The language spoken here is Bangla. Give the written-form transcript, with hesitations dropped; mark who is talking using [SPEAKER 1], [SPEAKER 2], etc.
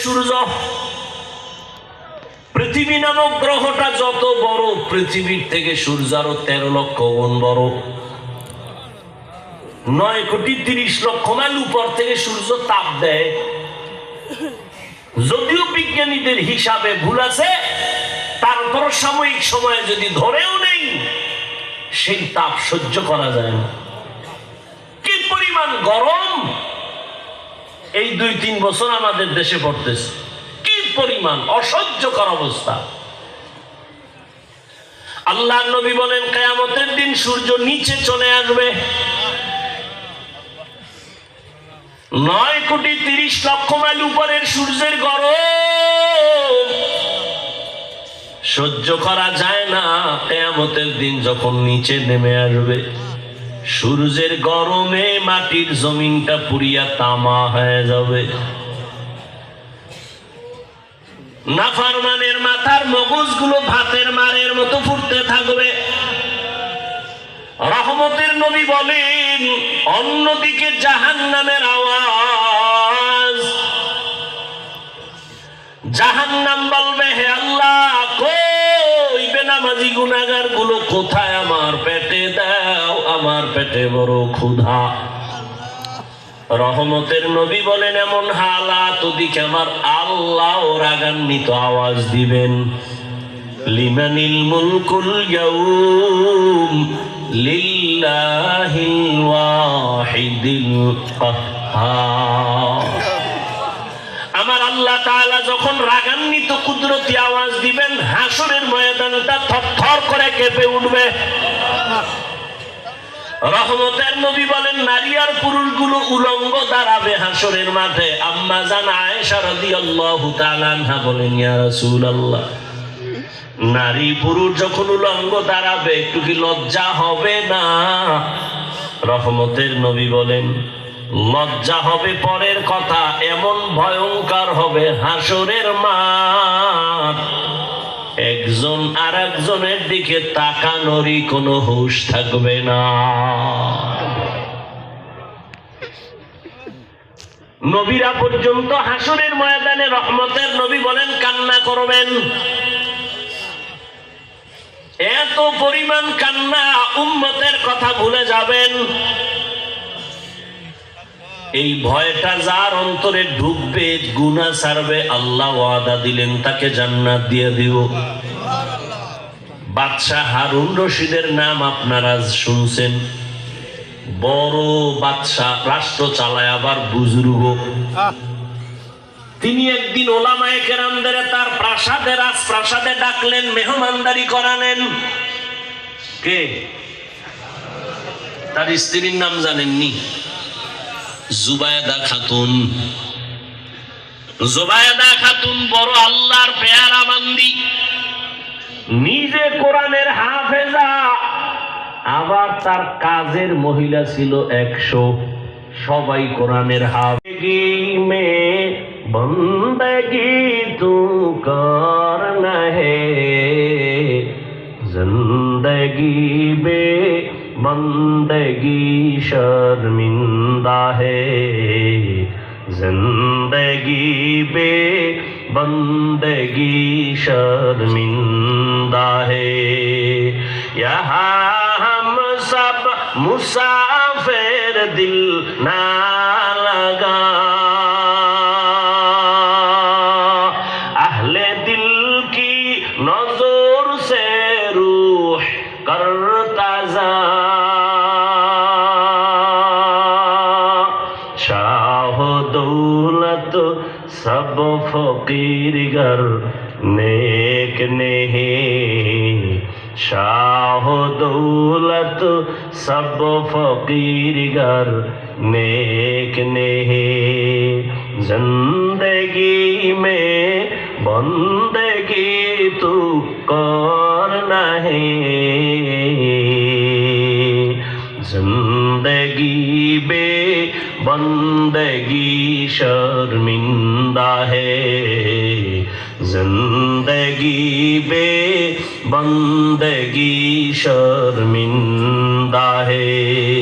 [SPEAKER 1] সূর্য। পৃথিবী নামক গ্রহটা যত বড়, পৃথিবীর থেকে সূর্য আরো 13 লক্ষ গুণ বড়। 9,30,00,000 মাইল উপর থেকে সূর্য তাপ দেয়। যদিও বিজ্ঞানীদের হিসাবে ভুল আছে, তারপর সাময়িক সময়ে যদি ধরেও নেই, সেই তাপ সহ্য করা যায় না। কি পরিমাণ গরম এই 2-3 বছর আমাদের দেশে পড়তেছে, কি পরিমাণ অসহ্যকর অবস্থা। আল্লাহর নবী বলেন, কিয়ামতের দিন সূর্য নিচে চলে আসবে। 9,30,00,000 মাইল উপরের সূর্যের গরম সহ্য করা যায় না। কিয়ামতের দিন যখন নিচে নেমে আসবে, সূর্যের গরমে মাটির জমিনটা পুড়িয়া তামা হয়ে যাবে। নাফরমানের মাথার মগজগুলো ভাতের মারের মতো ফুটতে থাকবে। রহমতের নবী বলেন, অন্যদিকে জাহান্নামের আওয়াজ। জাহান্নাম বলবে, হে আল্লাহ, কই বেনামাজি গুনাহগার গুলো কোথায়? আমার পেটে দাও, আমার পেটে বড় ক্ষুধা। রহমতের নবী বলেন, এমন হালাত ওদিকে আমার আল্লাহ রাগান্বিত আওয়াজ দিবেন, লিমানিল মুলকুল ইয়াউম লিল্লাহিল ওয়াহিদিল কাহ্হার। আমার আল্লাহ তাআলা যখন রাগান্বিত কুদরতি আওয়াজ দিবেন, হাসরের ময়দানটা থরথর করে কেঁপে উঠবে। রহমতের নবী বলেন, নারী আর পুরুষগুলো উলঙ্গ দাঁড়াবে হাসরের মাঠে। আম্মা জান আয়েশা রাদিয়াল্লাহু তাআলা আনহা বলেন, ইয়া রাসূলুল্লাহ, নারী পুরুষ যখন উলঙ্গ দাঁড়াবে, একটু কি লজ্জা হবে না? রহমতের নবী বলেন, লজ্জা হবে পরের কথা, এমন ভয়ঙ্কর হবে হাসরের মাঠ, একজন আর একজনের দিকে তাকানোরই কোনো হুঁশ থাকবে না। নবীরা পর্যন্ত হাসরের ময়দানে, রহমতের নবী বলেন, কান্না করবেন। এত পরিমাণ কান্না, উম্মতের কথা ভুলে যাবেন। এই ভয়টা যার অন্তরে ঢুকবে, গুনাহ ছাড়বে, আল্লাহ ওয়াদা দিলেন তাকে জান্নাত দিয়ে দিব। বাদশাহ হারুন রশিদের নাম আপনারা শুনছেন। বড় বাদশাহ, রাষ্ট্র চালায়, আবার বুজুর্গ। তিনি একদিন ওলামায়ে কেরামদের তার প্রাসাদে, রাজপ্রাসাদে ডাকলেন, মেহমানদারি করালেন। কে? তার স্ত্রীর নাম জানেননি? জুবায়দা খাতুন। জুবায়দা খাতুন বড় আল্লাহর পেয়ারা বান্দি, নিজে কোরআনের হাফেজা, আবার তার কাজের মহিলা ছিল 100, সবাই কোরআনের হাফেজি। মে বন্দগি তু করনা হে, জিন্দগি বে बंदगी शर्मिंदा है, जिंदगी बे बंदगी शर्मिंदा है। यहाँ हम सब मुसाफिर, दिल ना लगा, अहले दिल की नजर से रूह करता जा, सब फकीर गर नेक नहीं, शाह दौलत सब फकीर गर नेक नहीं, जिंदगी में बंदगी तू करना है, जिंदगी बे बंदगी शर्मिंदा है, जिंदगी बे बंदगी शर्मिंदा है।